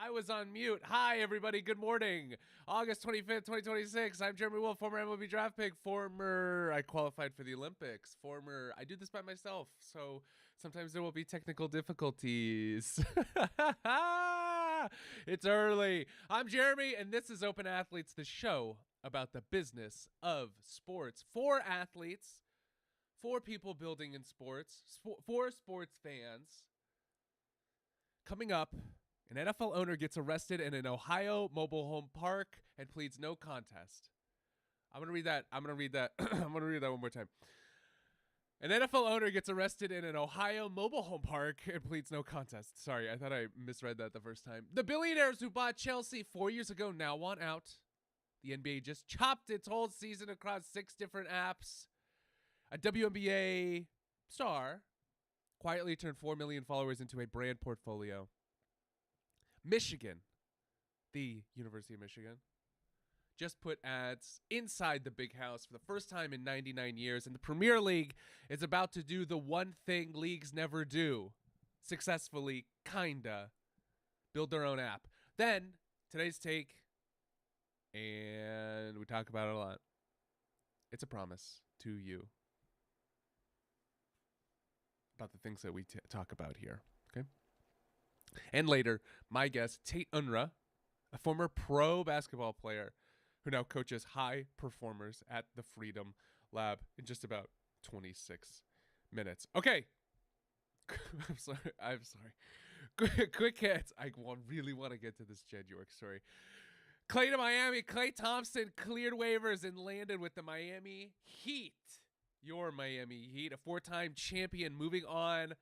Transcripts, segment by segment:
I was on mute. Hi, everybody. Good morning. August 25th, 2026. I'm Jeremy Wolf, former MLB draft pick, I qualified for the Olympics, I do this by myself, so sometimes there will be technical difficulties. It's early. I'm Jeremy, and this is Open Athletes, the show about the business of sports for athletes, for people building in sports, for sports fans. Coming up, an NFL owner gets arrested in an Ohio mobile home park and pleads no contest. I'm going to read that. I'm going to read that one more time. An NFL owner gets arrested in an Ohio mobile home park and pleads no contest. Sorry, I thought I misread that the first time. The billionaires who bought Chelsea 4 years ago now want out. The NBA just chopped its whole season across 6 different apps. A WNBA star quietly turned 4 million followers into a brand portfolio. Michigan, the University of Michigan, just put ads inside the big house for the first time in 99 years, and the Premier League is about to do the one thing leagues never do, successfully, kinda, build their own app. Then, today's take, and we talk about it a lot. It's a promise to you about the things that we talk about here, okay? And later, my guest, Tate Unruh, a former pro basketball player who now coaches high performers at the Freedom Lab in just about 26 minutes. Okay. I'm sorry. Quick hits. I really want to get to this Jed York story. Clay to Miami. Klay Thompson cleared waivers and landed with the Miami Heat. Your Miami Heat, a 4-time champion, moving on.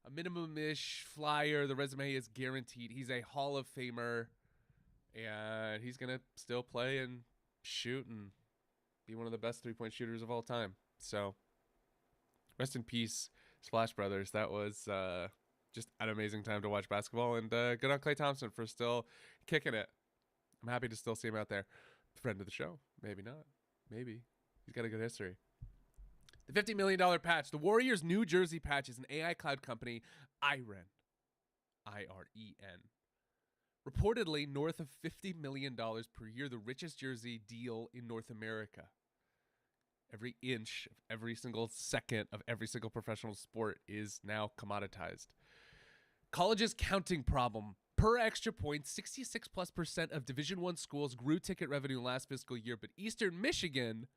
A minimum-ish flyer. The resume is guaranteed. He's a Hall of Famer, and he's going to still play and shoot and be one of the best three-point shooters of all time. So, rest in peace, Splash Brothers. That was just an amazing time to watch basketball, and good on Klay Thompson for still kicking it. I'm happy to still see him out there. Friend of the show. Maybe not. Maybe. He's got a good history. The $50 million patch. The Warriors' New Jersey patch is an AI cloud company, Iren. I-R-E-N. Reportedly north of $50 million per year, the richest jersey deal in North America. Every inch of every single second of every single professional sport is now commoditized. College's counting problem. Per extra point, 66+% of Division I schools grew ticket revenue last fiscal year, but Eastern Michigan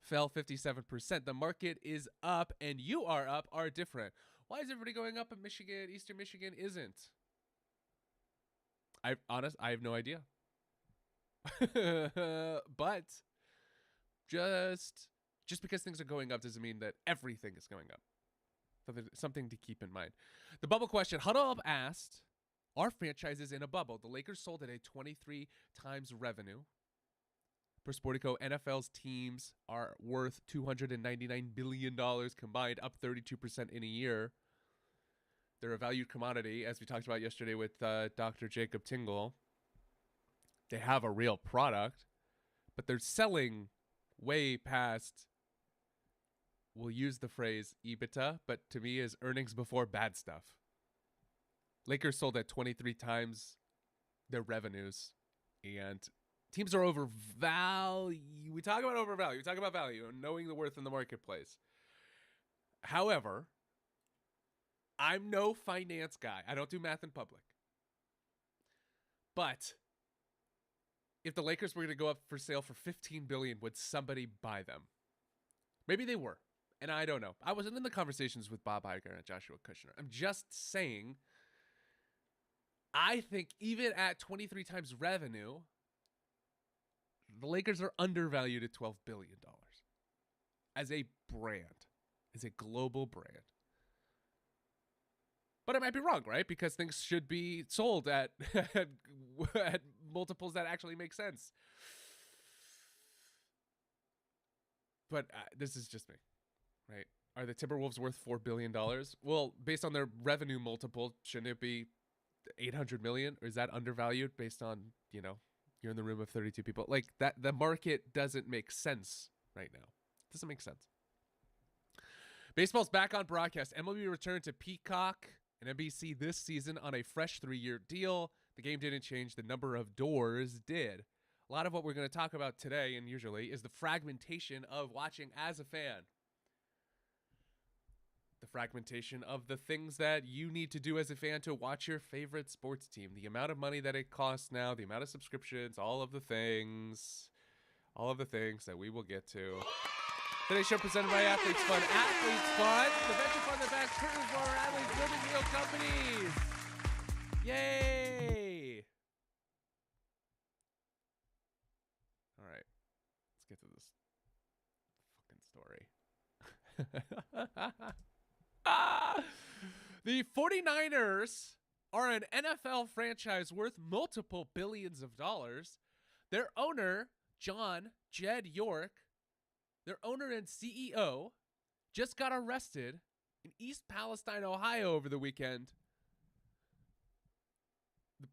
fell 57%. The market is up, and you are different. Why is everybody going up in Michigan? Eastern Michigan isn't. I have no idea. But just because things are going up doesn't mean that everything is going up. Something to keep in mind. The bubble question. Huddle Up asked, are franchises in a bubble? The Lakers sold at a 23 times revenue. Per Sportico, NFL's teams are worth $299 billion combined, up 32% in a year. They're a valued commodity, as we talked about yesterday with Dr. Jacob Tingle. They have a real product, but they're selling way past, we'll use the phrase EBITDA, but to me is earnings before bad stuff. Lakers sold at 23 times their revenues, and teams are overvalued. We talk about overvalue. We talk about value and knowing the worth in the marketplace. However, I'm no finance guy. I don't do math in public. But if the Lakers were going to go up for sale for $15 billion, would somebody buy them? Maybe they were, and I don't know. I wasn't in the conversations with Bob Iger and Joshua Kushner. I'm just saying, I think even at 23 times revenue, the Lakers are undervalued at $12 billion as a brand, as a global brand. But I might be wrong, right? Because things should be sold at, at multiples that actually make sense. But this is just me, right? Are the Timberwolves worth $4 billion? Well, based on their revenue multiple, shouldn't it be $800 million? Or is that undervalued based on, you're in the room of 32 people? Like that, the market doesn't make sense right now. It doesn't make sense. Baseball's back on broadcast. MLB returned to Peacock and NBC this season on a fresh 3-year deal. The game didn't change. The number of doors did. A lot of what we're going to talk about today, and usually, is the fragmentation of watching as a fan. The fragmentation of the things that you need to do as a fan to watch your favorite sports team. The amount of money that it costs now, the amount of subscriptions, all of the things that we will get to. Today's show presented by Athletes Fund. Athletes Fund, the venture fund that backs curtain for our athletes building real companies. Yay! All right, let's get to this fucking story. The 49ers are an NFL franchise worth multiple billions of dollars. Their owner, Jed York, their owner and CEO, just got arrested in East Palestine, Ohio over the weekend.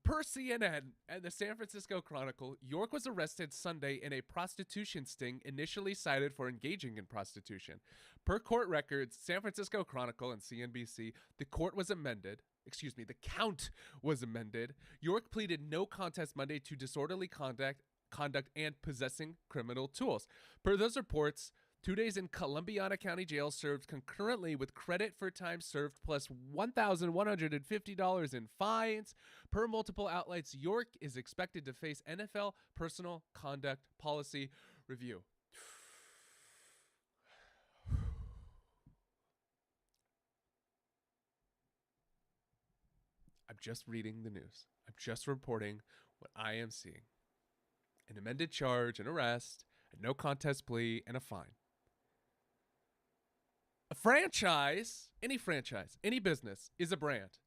Per CNN and the San Francisco Chronicle, York was arrested Sunday in a prostitution sting initially cited for engaging in prostitution. Per court records, San Francisco Chronicle and CNBC, the count was amended. York pleaded no contest Monday to disorderly conduct and possessing criminal tools. Per those reports, 2 days in Columbiana County Jail served concurrently with credit for time served plus $1,150 in fines. Per multiple outlets, York is expected to face NFL personal conduct policy review. I'm just reading the news. I'm just reporting what I am seeing. An amended charge, an arrest, a no contest plea, and a fine. A franchise, any business, is a brand.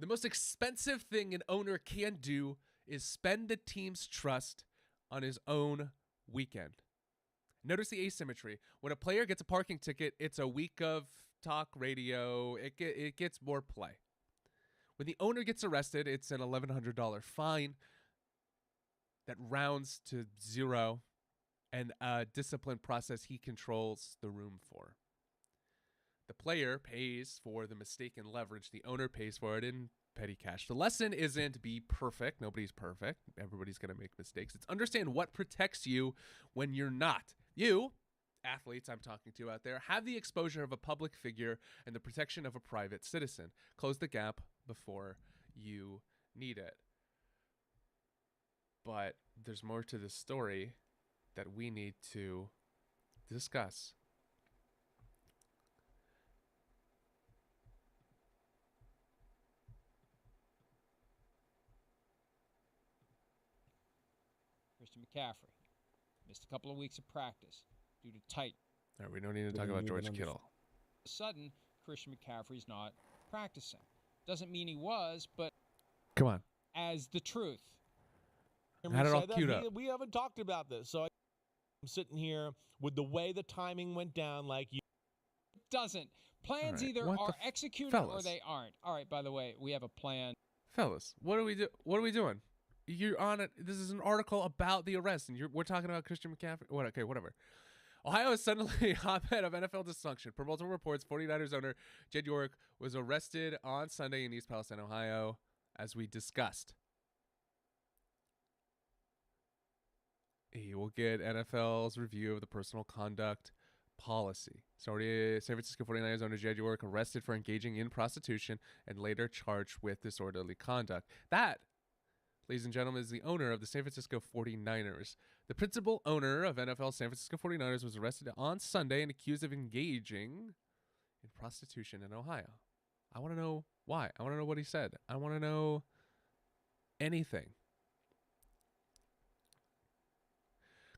The most expensive thing an owner can do is spend the team's trust on his own weekend. Notice the asymmetry. When a player gets a parking ticket, it's a week of talk radio. It gets more play. When the owner gets arrested, it's an $1,100 fine that rounds to zero, and a discipline process he controls the room for. The player pays for the mistaken leverage. The owner pays for it in petty cash. The lesson isn't be perfect. Nobody's perfect. Everybody's going to make mistakes. It's understand what protects you when you're not. You, athletes I'm talking to out there, have the exposure of a public figure and the protection of a private citizen. Close the gap before you need it. But there's more to this story that we need to discuss. Christian McCaffrey missed a couple of weeks of practice due to Tate. All right, we don't need to talk about George Kittle. All of a sudden, Christian McCaffrey's not practicing. Doesn't mean he was, but come on, as the truth. Had it all queued up. We haven't talked about this, so I'm sitting here with the way the timing went down. Like you, doesn't plans right. either are executed or they aren't. All right. By the way, we have a plan, fellas. What are we doing? You're on it. This is an article about the arrest, and we're talking about Christian McCaffrey. What? Okay, whatever. Ohio is suddenly a hotbed of NFL dysfunction. Per multiple reports, 49ers owner Jed York was arrested on Sunday in East Palestine, Ohio, as we discussed. He will get NFL's review of the personal conduct policy. San Francisco 49ers owner Jed York arrested for engaging in prostitution and later charged with disorderly conduct. That, ladies and gentlemen, is the owner of the San Francisco 49ers. The principal owner of NFL San Francisco 49ers was arrested on Sunday and accused of engaging in prostitution in Ohio. I want to know why. I want to know what he said. I want to know anything.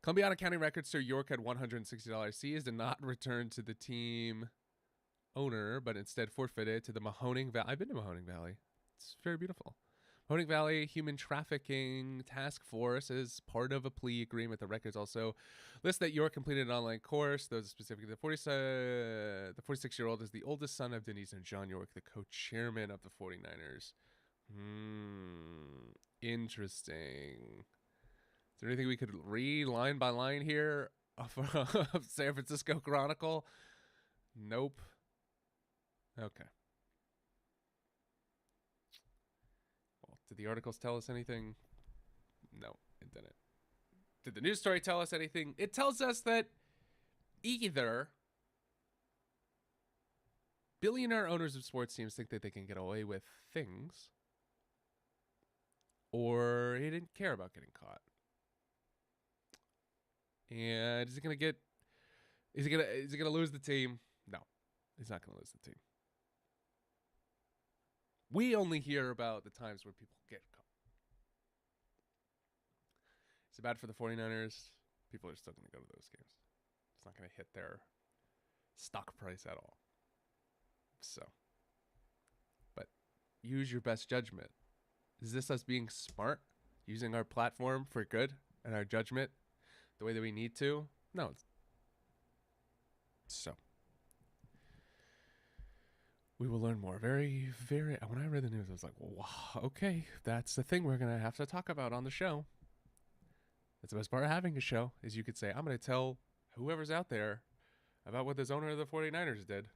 Columbiana County records show York had $160 seized and not returned to the team owner, but instead forfeited to the Mahoning Valley. I've been to Mahoning Valley. It's very beautiful. Mahoning Valley Human Trafficking Task Force is part of a plea agreement. The records also list that York completed an online course. Those specifically, the 46-year-old is the oldest son of Denise and John York, the co-chairman of the 49ers. Interesting. Is there anything we could read line by line here of San Francisco Chronicle? Nope. Okay. Well, Did the articles tell us anything? No, it didn't. Did the news story tell us anything? It tells us that either billionaire owners of sports teams think that they can get away with things, or he didn't care about getting caught. And is he gonna lose the team? No, he's not gonna lose the team. We only hear about the times where people get caught. Is it bad for the 49ers? People are still gonna go to those games. It's not gonna hit their stock price at all. So, but use your best judgment. Is this us being smart, using our platform for good and our judgment the way that we need to? No. So, we will learn more. Very, very. When I read the news, I was like, well, wow, okay, that's the thing we're going to have to talk about on the show. That's the best part of having a show, is you could say, I'm going to tell whoever's out there about what this owner of the 49ers did.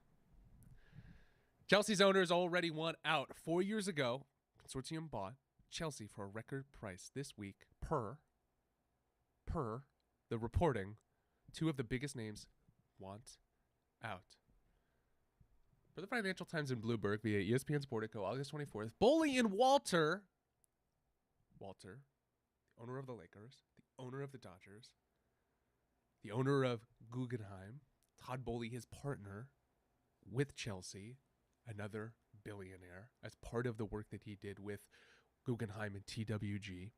Chelsea's owners already want out. 4 years ago, consortium bought Chelsea for a record price this week per the reporting. Two of the biggest names want out. For the Financial Times and Bloomberg via ESPN's Portico, August 24th, Boley and Walter, the owner of the Lakers, the owner of the Dodgers, the owner of Guggenheim, Todd Boley, his partner with Chelsea, another billionaire, as part of the work that he did with Guggenheim and TWG,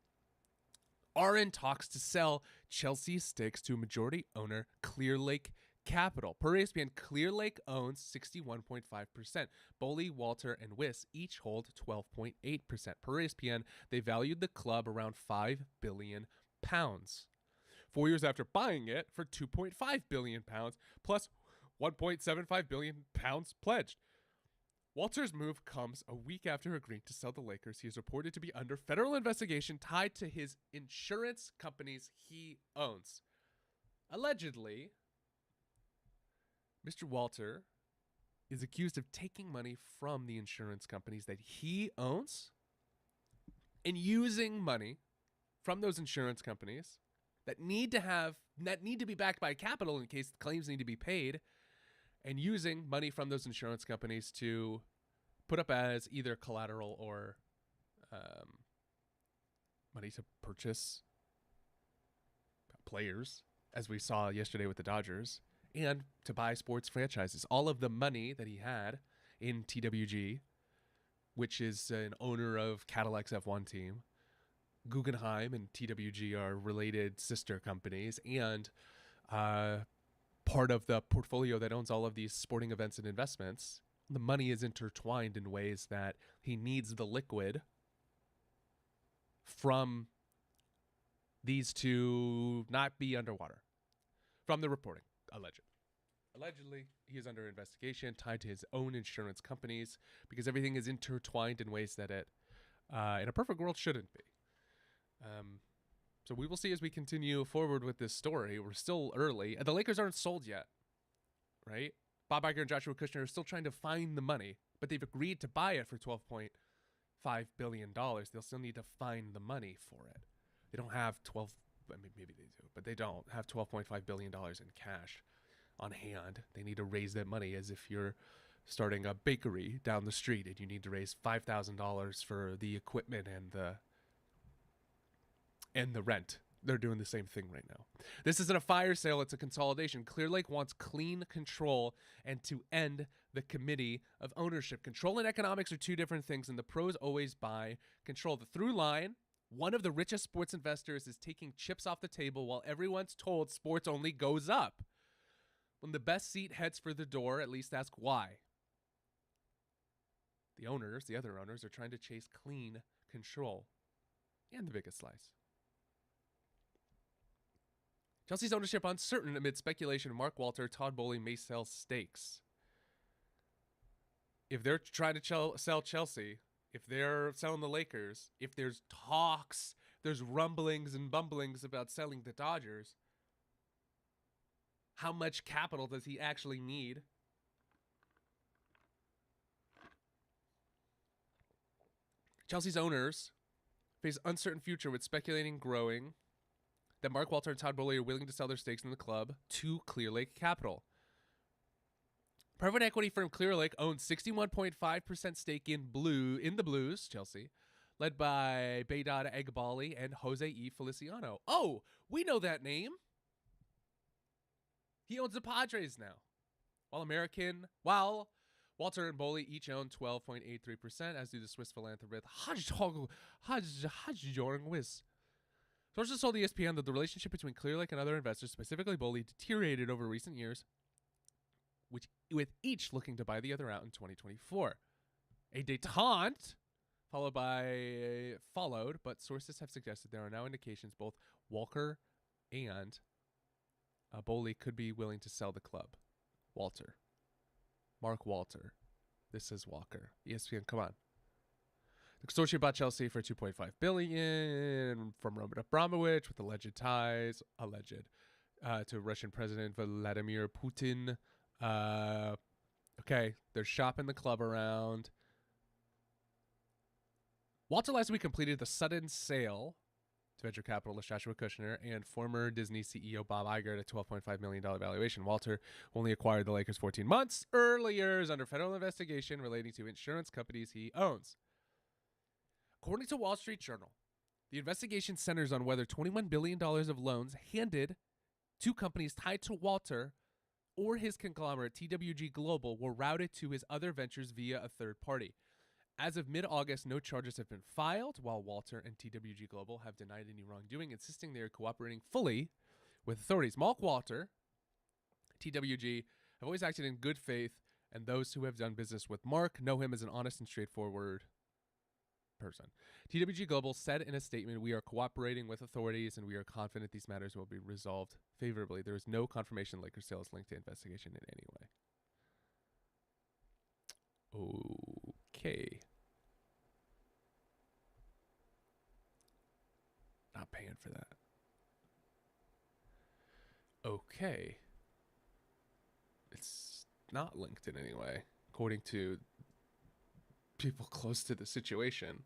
are in talks to sell Chelsea's stakes to majority owner Clearlake Capital. Per ESPN, Clearlake owns 61.5%. Boley, Walter, and Wiss each hold 12.8%. Per ESPN, they valued the club around £5 billion. 4 years after buying it for £2.5 billion, plus £1.75 billion pledged. Walter's move comes a week after agreeing to sell the Lakers. He is reported to be under federal investigation tied to his insurance companies he owns. Allegedly, Mr. Walter is accused of taking money from the insurance companies that he owns and using money from those insurance companies that need to be backed by capital in case the claims need to be paid, and using money from those insurance companies to put up as either collateral or money to purchase players, as we saw yesterday with the Dodgers, and to buy sports franchises. All of the money that he had in TWG, which is an owner of Cadillac's F1 team, Guggenheim and TWG are related sister companies, and part of the portfolio that owns all of these sporting events and investments. The money is intertwined in ways that he needs the liquid from these to not be underwater. From the reporting, allegedly, he is under investigation tied to his own insurance companies because everything is intertwined in ways that it, in a perfect world, shouldn't be. So we will see as we continue forward with this story. We're still early. The Lakers aren't sold yet, right? Bob Iger and Joshua Kushner are still trying to find the money, but they've agreed to buy it for $12.5 billion. They'll still need to find the money for it. They don't have maybe they do, but they don't have $12.5 billion in cash on hand. They need to raise that money as if you're starting a bakery down the street and you need to raise $5,000 for the equipment and the rent. They're doing the same thing right now. This isn't a fire sale, it's a consolidation. Clearlake wants clean control and to end the committee of ownership. Control and economics are two different things, and the pros always buy control. The through line, one of the richest sports investors is taking chips off the table while everyone's told sports only goes up. When the best seat heads for the door, at least ask why. The other owners, are trying to chase clean control and the biggest slice. Chelsea's ownership uncertain amid speculation Mark Walter, Todd Boley may sell stakes. If they're trying to sell Chelsea, if they're selling the Lakers, if there's talks, there's rumblings and bumblings about selling the Dodgers, how much capital does he actually need? Chelsea's owners face uncertain future with speculating growing that Mark Walter and Todd Boehly are willing to sell their stakes in the club to Clear Lake Capital. Private equity firm Clear Lake owns 61.5% stake in the Blues, Chelsea, led by Baydad Egbali and Jose E. Feliciano. Oh, we know that name. He owns the Padres now. While Walter and Boehly each own 12.83%, as do the Swiss philanthropist Hajjorn Wiss. Sources told ESPN that the relationship between Clear Lake and other investors, specifically Boehly, deteriorated over recent years, with each looking to buy the other out in 2024. A détente followed, but sources have suggested there are now indications both Walker and Boehly could be willing to sell the club. Mark Walter. This is Walker. ESPN, come on. The consortium bought Chelsea for $2.5 billion from Roman Abramovich with alleged ties to Russian President Vladimir Putin. Okay, they're shopping the club around. Walter last week completed the sudden sale to venture capitalist Joshua Kushner and former Disney CEO Bob Iger at a $12.5 million valuation. Walter only acquired the Lakers 14 months earlier is under federal investigation relating to insurance companies he owns. According to Wall Street Journal, the investigation centers on whether $21 billion of loans handed to companies tied to Walter or his conglomerate TWG Global were routed to his other ventures via a third party. As of mid-August, no charges have been filed, while Walter and TWG Global have denied any wrongdoing, insisting they are cooperating fully with authorities. Mark Walter, TWG, have always acted in good faith, and those who have done business with Mark know him as an honest and straightforward person. TWG Global said in a statement, "We are cooperating with authorities, and we are confident these matters will be resolved favorably. There is no confirmation Lakers sale is linked to investigation in any way." Okay. Not paying for that. Okay. It's not linked in any way, according to people close to the situation.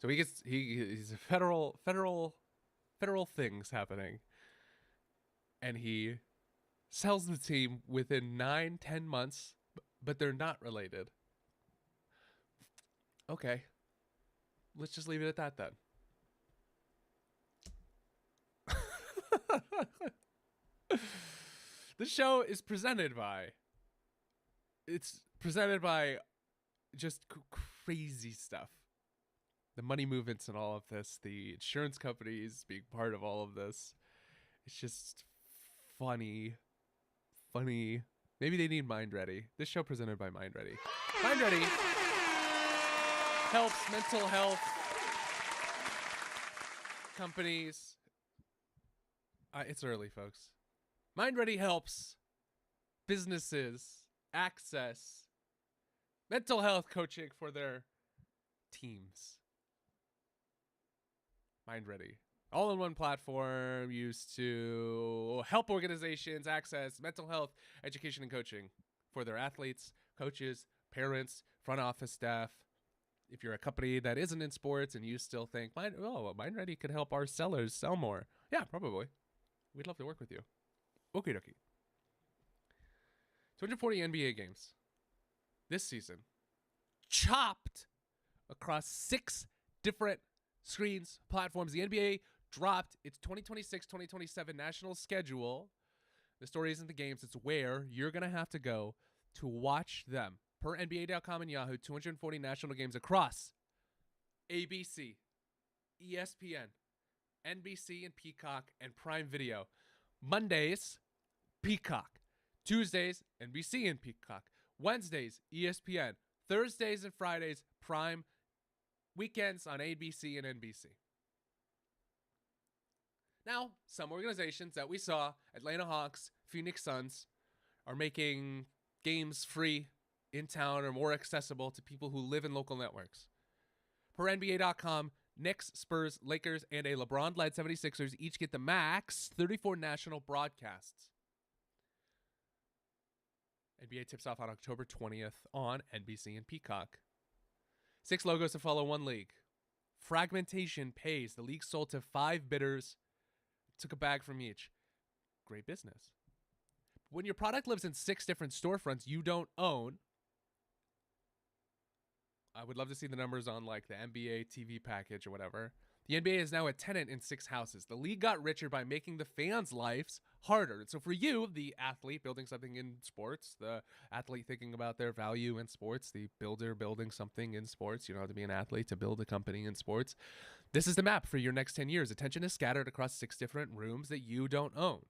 So he's a federal things happening. And he sells the team within 9-10 months, but they're not related. Okay. Let's just leave it at that then. This show is presented by just crazy stuff. The money movements and all of this, the insurance companies being part of all of this. It's just funny. Maybe they need Mind Ready. This show presented by Mind Ready. Mind Ready helps mental health companies. It's early, folks. Mind Ready helps businesses access mental health coaching for their teams. Mind Ready. All-in-one platform used to help organizations access mental health education and coaching for their athletes, coaches, parents, front office staff. If you're a company that isn't in sports and you still think, Mind Ready could help our sellers sell more. Yeah, probably. We'd love to work with you. Okie dokie. 240 NBA games this season, chopped across 6 different screens, platforms. The NBA dropped its 2026-2027 national schedule. The story isn't the games, it's where you're going to have to go to watch them. Per NBA.com and Yahoo, 240 national games across ABC, ESPN, NBC and Peacock, and Prime Video. Mondays, Peacock. Tuesdays, NBC and Peacock. Wednesdays, ESPN. Thursdays and Fridays, Prime. Weekends on ABC and NBC. Now, some organizations that we saw, Atlanta Hawks, Phoenix Suns, are making games free in town or more accessible to people who live in local networks. Per NBA.com, Knicks, Spurs, Lakers, and a LeBron-led 76ers each get the max 34 national broadcasts. NBA tips off on October 20th on NBC and Peacock. 6 logos to follow one league. Fragmentation pays. The league sold to 5 bidders, took a bag from each. Great business. When your product lives in 6 different storefronts you don't own, I would love to see the numbers on like the NBA TV package or whatever. The NBA is now a tenant in 6 houses. The league got richer by making the fans' lives harder. So for you, the athlete building something in sports, the athlete thinking about their value in sports, the builder building something in sports, you don't have to be an athlete to build a company in sports. This is the map for your next 10 years. Attention is scattered across 6 different rooms that you don't own.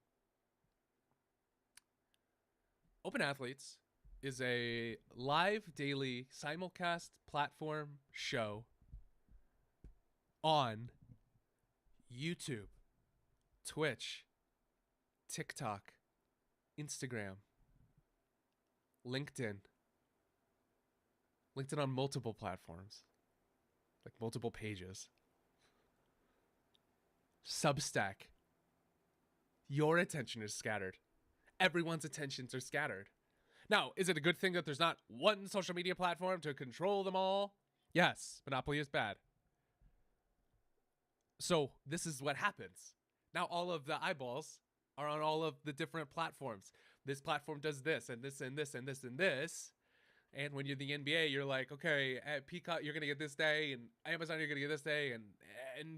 Open Athletes is a live daily simulcast platform show on YouTube, Twitch, TikTok, Instagram, LinkedIn on multiple platforms, like multiple pages, Substack. Your attention is scattered. Everyone's attentions are scattered. Now, is it a good thing that there's not one social media platform to control them all? Yes, monopoly is bad. So this is what happens. Now all of the eyeballs are on all of the different platforms. This platform does this and this and this and this and this. And when you're the NBA, you're like, okay, at Peacock, you're going to get this day, and Amazon, you're going to get this day, and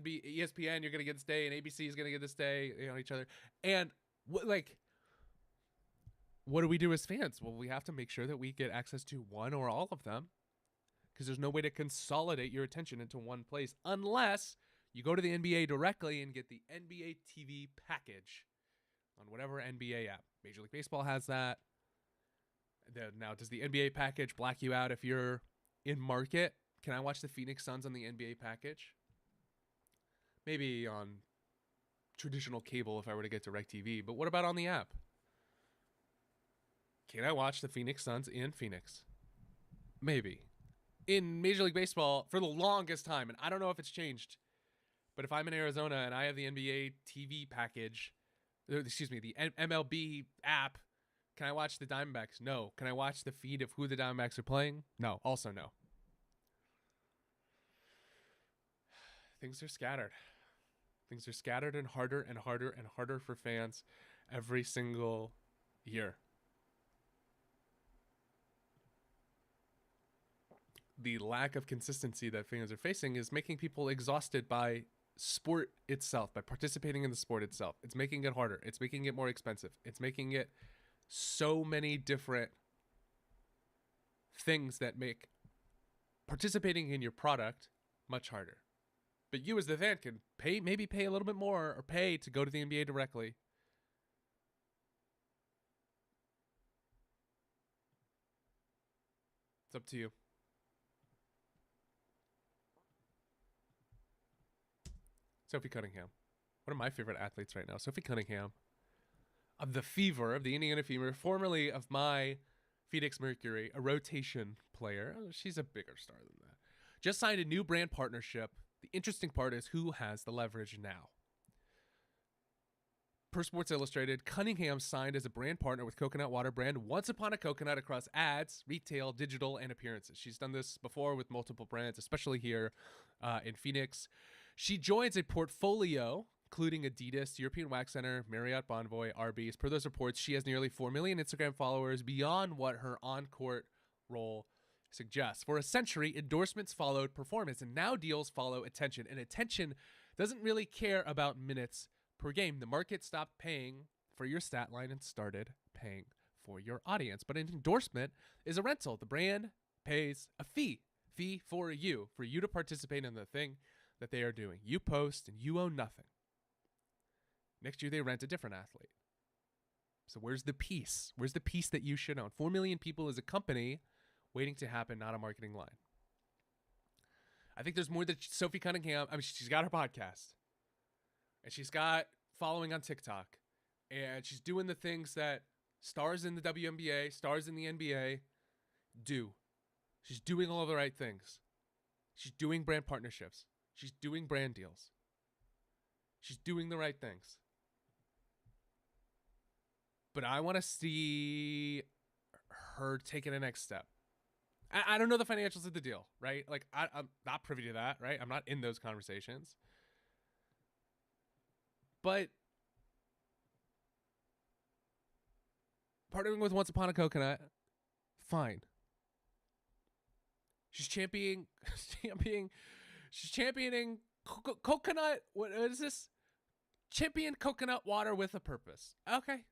ESPN, you're going to get this day, and ABC is going to get this day, you know, each other. And what do we do as fans? Well, we have to make sure that we get access to one or all of them, because there's no way to consolidate your attention into one place unless you go to the NBA directly and get the NBA TV package on whatever NBA app. Major League Baseball has that. Now, does the NBA package black you out if you're in market? Can I watch the Phoenix Suns on the NBA package? Maybe on traditional cable if I were to get DirecTV, but what about on the app? Can I watch the Phoenix Suns in Phoenix? Maybe. In Major League Baseball, for the longest time, and I don't know if it's changed, but if I'm in Arizona and I have the NBA TV package, the MLB app, can I watch the Diamondbacks? No. Can I watch the feed of who the Diamondbacks are playing? No. Also no. Things are scattered. Things are scattered and harder and harder and harder for fans every single year. The lack of consistency that fans are facing is making people exhausted by sport itself, by participating in the sport itself. It's making it harder. It's making it more expensive. It's making it so many different things that make participating in your product much harder. But you as the fan can maybe pay a little bit more or pay to go to the NBA directly. It's up to you. Sophie Cunningham. One of my favorite athletes right now. Sophie Cunningham of the Fever, of the Indiana Fever, formerly of my Phoenix Mercury, a rotation player. She's a bigger star than that. Just signed a new brand partnership. The interesting part is who has the leverage now. Per Sports Illustrated, Cunningham signed as a brand partner with coconut water brand Once Upon a Coconut across ads, retail, digital, and appearances. She's done this before with multiple brands, especially here in Phoenix. She joins a portfolio including Adidas, European Wax Center, Marriott Bonvoy, Arby's. Per those reports, she has nearly 4 million Instagram followers beyond what her on-court role suggests. For a century, endorsements followed performance, and now deals follow attention. And attention doesn't really care about minutes per game. The market stopped paying for your stat line and started paying for your audience. But an endorsement is a rental. The brand pays a fee for you to participate in the thing that they are doing. You post and you own nothing. Next year, they rent a different athlete. So where's the piece? Where's the piece that you should own? 4 million people is a company waiting to happen, not a marketing line. I think there's more that Sophie Cunningham, I mean, she's got her podcast. And she's got following on TikTok. And she's doing the things that stars in the WNBA, stars in the NBA do. She's doing all the right things. She's doing brand partnerships. She's doing brand deals. She's doing the right things. But I want to see her taking the next step. I don't know the financials of the deal, right? Like I'm not privy to that, right? I'm not in those conversations. But partnering with Once Upon a Coconut, fine. She's championing coconut. What is this? Champion coconut water with a purpose. Okay.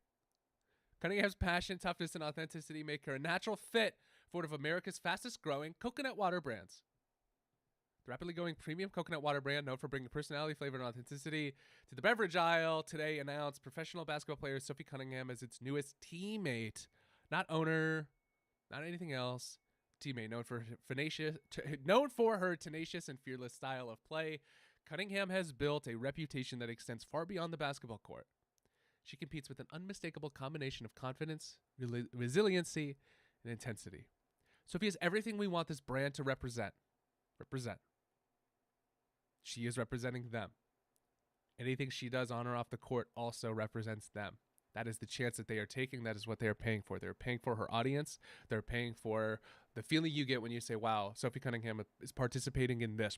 Cunningham's passion, toughness, and authenticity make her a natural fit for one of America's fastest growing coconut water brands. The rapidly growing premium coconut water brand, known for bringing personality, flavor, and authenticity to the beverage aisle, today announced professional basketball player Sophie Cunningham as its newest teammate. Not owner, not anything else. Teammate, known for her tenacious and fearless style of play, Cunningham has built a reputation that extends far beyond the basketball court. She competes with an unmistakable combination of confidence, resiliency, and intensity. Sophie is everything we want this brand to represent. She is representing them. Anything she does on or off the court also represents them. That is the chance that they are taking. That is what they are paying for. They're paying for her audience. They're paying for the feeling you get when you say, wow, Sophie Cunningham is participating in this.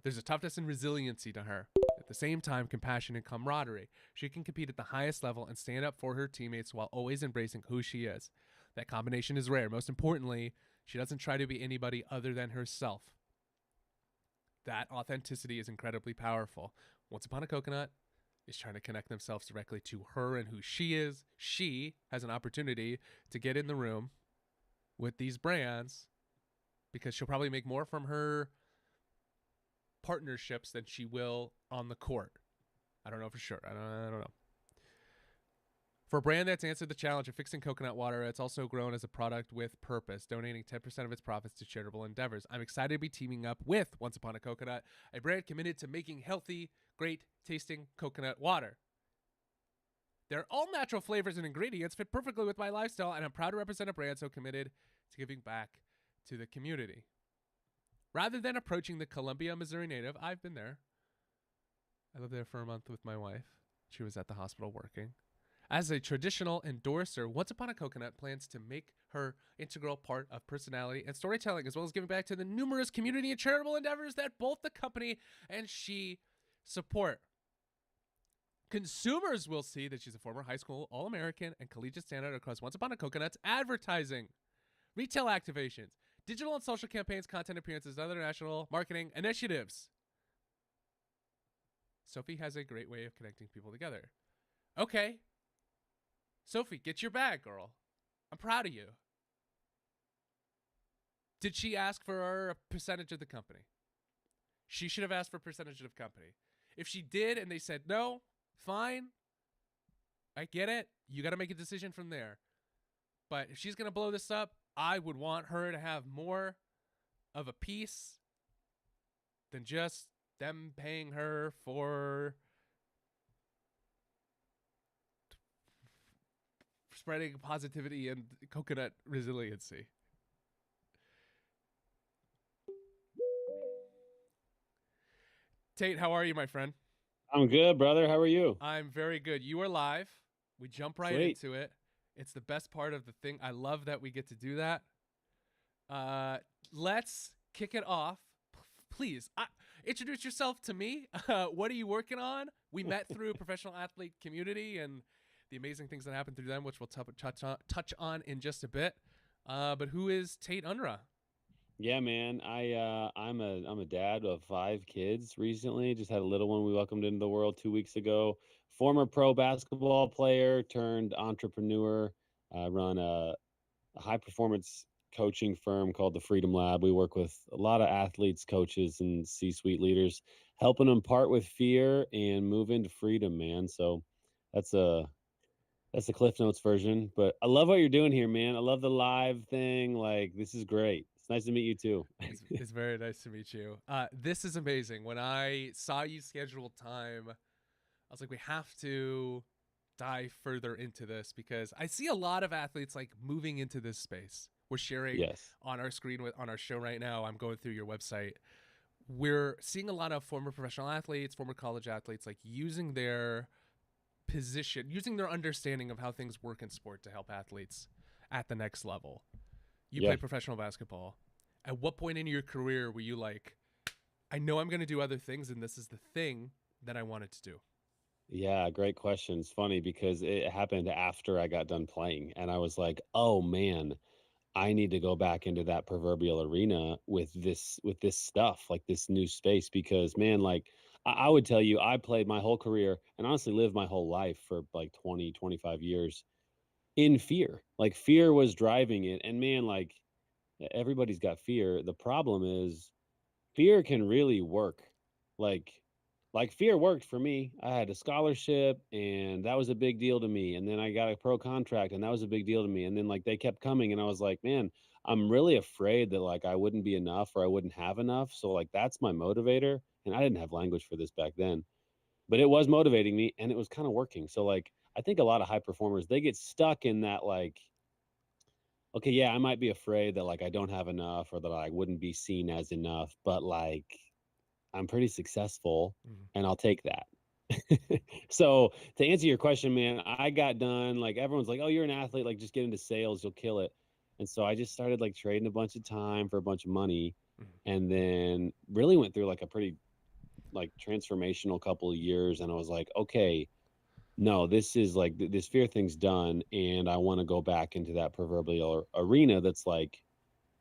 There's a toughness and resiliency to her. At the same time, compassion and camaraderie. She can compete at the highest level and stand up for her teammates while always embracing who she is. That combination is rare. Most importantly, she doesn't try to be anybody other than herself. That authenticity is incredibly powerful. Once Upon a Coconut is trying to connect themselves directly to her and who she is. She has an opportunity to get in the room with these brands because she'll probably make more from her partnerships than she will on the court. I don't know for sure. I don't know. For a brand that's answered the challenge of fixing coconut water, it's also grown as a product with purpose, donating 10% of its profits to charitable endeavors. I'm excited to be teaming up with Once Upon a Coconut, a brand committed to making healthy, great tasting coconut water. Their all-natural flavors and ingredients fit perfectly with my lifestyle, and I'm proud to represent a brand so committed to giving back to the community. Rather than approaching the Columbia, Missouri native, I've been there. I lived there for a month with my wife. She was at the hospital working. As a traditional endorser, Once Upon a Coconut plans to make her integral part of personality and storytelling, as well as giving back to the numerous community and charitable endeavors that both the company and she support. Consumers will see that she's a former high school All-American and collegiate standout across Once Upon a Coconut's advertising, retail activations, digital and social campaigns, content appearances, and other national marketing initiatives. Sophie has a great way of connecting people together. Okay. Sophie, get your bag, girl. I'm proud of you. Did she ask for a percentage of the company? She should have asked for a percentage of the company. If she did and they said no, fine. I get it. You got to make a decision from there. But if she's going to blow this up, I would want her to have more of a piece than just them paying her for spreading positivity and coconut resiliency. Tate, how are you, my friend? I'm good, brother. How are you? I'm very good. You are live. We jump right Sweet. into it. It's the best part of the thing. I love that we get to do that. Let's kick it off. Please, introduce yourself to me. What are you working on? We met through professional athlete community and the amazing things that happen through them, which we'll touch on in just a bit. But who is Tate Unruh? Yeah, man. I'm a dad of 5 kids recently. Just had a little one we welcomed into the world 2 weeks ago. Former pro basketball player turned entrepreneur. I run a high performance coaching firm called the Freedom Lab. We work with a lot of athletes, coaches, and C-suite leaders, helping them part with fear and move into freedom, man. So that's the Cliff Notes version, but I love what you're doing here, man. I love the live thing. Like, this is great. It's nice to meet you too. It's very nice to meet you. This is amazing. When I saw you scheduled time, I was like, we have to dive further into this because I see a lot of athletes like moving into this space. We're sharing Yes. on our screen on our show right now. I'm going through your website. We're seeing a lot of former professional athletes, former college athletes, like using their position, using their understanding of how things work in sport to help athletes at the next level. You Yeah. play professional basketball. At what point in your career were you like, I know I'm going to do other things, and this is the thing that I wanted to do? Yeah, great question. It's funny because it happened after I got done playing, and I was like, "Oh man, I need to go back into that proverbial arena with this stuff, like this new space." Because man, like I would tell you, I played my whole career and honestly lived my whole life for like 20, 25 years in fear. Like fear was driving it, and man, like everybody's got fear. The problem is fear can really work. Like fear worked for me. I had a scholarship and that was a big deal to me. And then I got a pro contract and that was a big deal to me. And then like they kept coming and I was like, man, I'm really afraid that like I wouldn't be enough or I wouldn't have enough. So like that's my motivator. And I didn't have language for this back then, but it was motivating me and it was kind of working. So like I think a lot of high performers, they get stuck in that like, okay, yeah, I might be afraid that like I don't have enough or that I wouldn't be seen as enough, but like I'm pretty successful Mhm. and I'll take that. So to answer your question, man, I got done. Like everyone's like, oh, you're an athlete, like just get into sales, you'll kill it. And so I just started like trading a bunch of time for a bunch of money Mhm. and then really went through like a pretty like transformational couple of years. And I was like, okay, no, this is like this fear thing's done. And I want to go back into that proverbial arena that's like,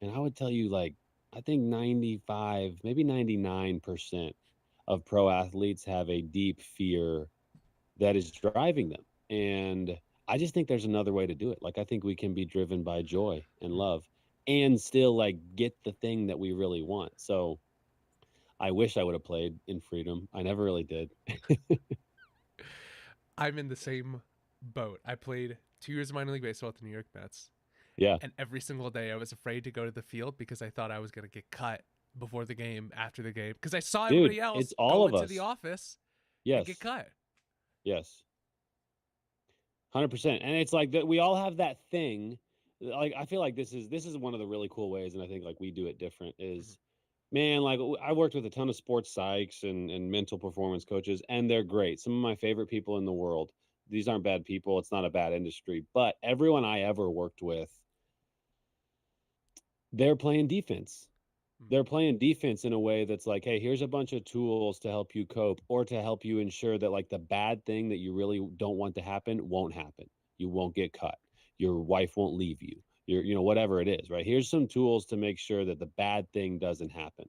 and I would tell you like, I think 95, maybe 99% of pro athletes have a deep fear that is driving them. And I just think there's another way to do it. Like I think we can be driven by joy and love and still like get the thing that we really want. So I wish I would have played in freedom. I never really did. I'm in the same boat. I played 2 years of minor league baseball at the New York Mets. Yeah. And every single day I was afraid to go to the field because I thought I was going to get cut before the game, after the game, because I saw Dude, everybody else it's all go of into the us. office and get Yes. cut. Yes. 100%. And it's like that we all have that thing. Like I feel like this is one of the really cool ways and I think like we do it different is man, like I worked with a ton of sports psychs and mental performance coaches and they're great. Some of my favorite people in the world. These aren't bad people. It's not a bad industry, but everyone I ever worked with, they're playing defense. They're playing defense in a way that's like, hey, here's a bunch of tools to help you cope or to help you ensure that like the bad thing that you really don't want to happen won't happen. You won't get cut. Your wife won't leave you. You know, whatever it is, right? Here's some tools to make sure that the bad thing doesn't happen.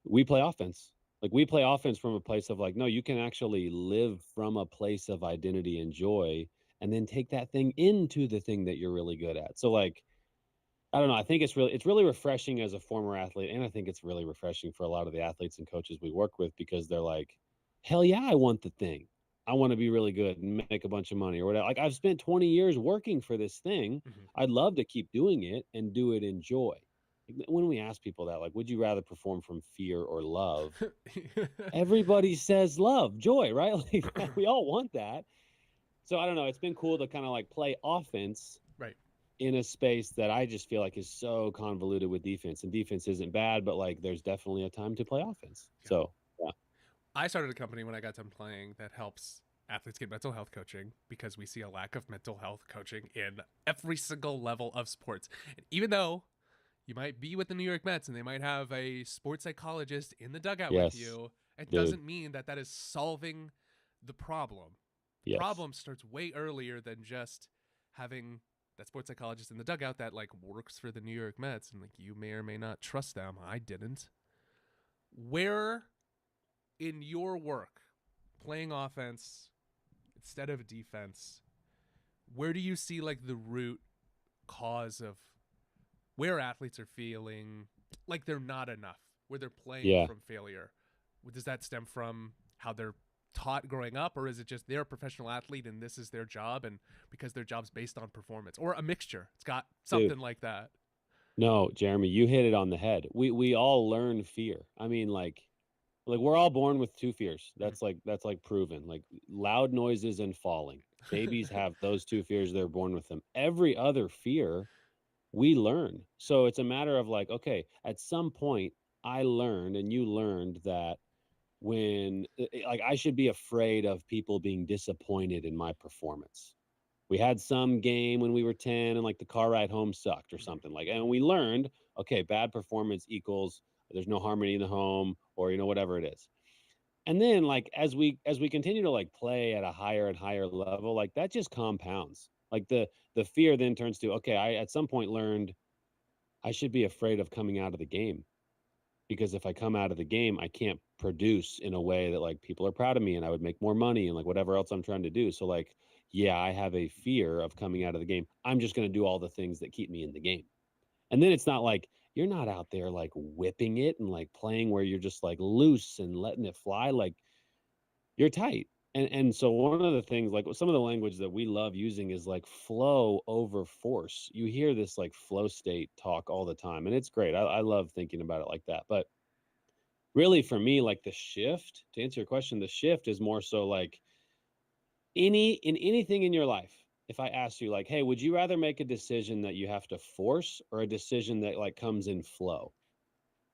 We play offense. Like we play offense from a place of like, no, you can actually live from a place of identity and joy and then take that thing into the thing that you're really good at. So like I don't know. I think it's really refreshing as a former athlete, and I think it's really refreshing for a lot of the athletes and coaches we work with because they're like, hell yeah, I want the thing. I want to be really good and make a bunch of money or whatever. Like I've spent 20 years working for this thing. I'd love to keep doing it and do it in joy. When we ask people that, like, would you rather perform from fear or love? Everybody says love, joy, right? Like we all want that. So I don't know. It's been cool to kind of like play offense Right. in a space that I just feel like is so convoluted with defense. And defense isn't bad, but like there's definitely a time to play offense. Yeah. So yeah. I started a company when I got done playing that helps athletes get mental health coaching because we see a lack of mental health coaching in every single level of sports. And even though you might be with the New York Mets and they might have a sports psychologist in the dugout with Yes, you, it dude. doesn't mean that that is solving the problem. The Yes. problem starts way earlier than just having that sports psychologist in the dugout that like works for the New York Mets and like you may or may not trust them. I didn't. Where in your work playing offense instead of defense, where do you see like the root cause of where athletes are feeling like they're not enough, where they're playing Yeah. from failure? Does that stem from how they're taught growing up, or is it just they're a professional athlete and this is their job and because their job's based on performance, or a mixture? It's got something Dude. like that. No, Jeremy, you hit it on the head. We all learn fear. I mean, like we're all born with two fears. That's like proven. Like loud noises and falling. Babies have those two fears. They're born with them. Every other fear we learn. So it's a matter of like, okay, at some point I learned and you learned that when like I should be afraid of people being disappointed in my performance, we had some game when we were 10 and like the car ride home sucked or something like, and we learned, okay, bad performance equals there's no harmony in the home, or, you know, whatever it is. And then like as we continue to like play at a higher and higher level, like that just compounds. Like the fear then turns to, okay, I at some point learned I should be afraid of coming out of the game, because if I come out of the game, I can't produce in a way that like people are proud of me and I would make more money and like whatever else I'm trying to do. So like, yeah, I have a fear of coming out of the game. I'm just going to do all the things that keep me in the game. And then it's not like you're not out there like whipping it and like playing where you're just like loose and letting it fly. Like you're tight. And so one of the things, like some of the language that we love using is like flow over force. You hear this like flow state talk all the time, and it's great. I love thinking about it like that. But really for me, like the shift, to answer your question, the shift is more so like anything in your life. If I asked you like, hey, would you rather make a decision that you have to force or a decision that like comes in flow?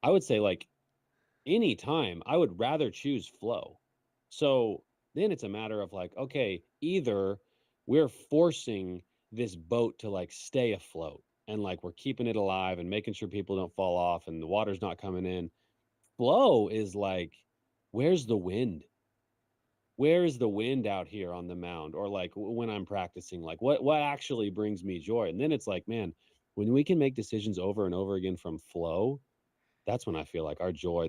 I would say like anytime I would rather choose flow. So then it's a matter of like, okay, either we're forcing this boat to like stay afloat and like we're keeping it alive and making sure people don't fall off and the water's not coming in. Flow is like, where's the wind? Where is the wind out here on the mound? Or like when I'm practicing, like what actually brings me joy? And then it's like, man, when we can make decisions over and over again from flow, that's when I feel like our joy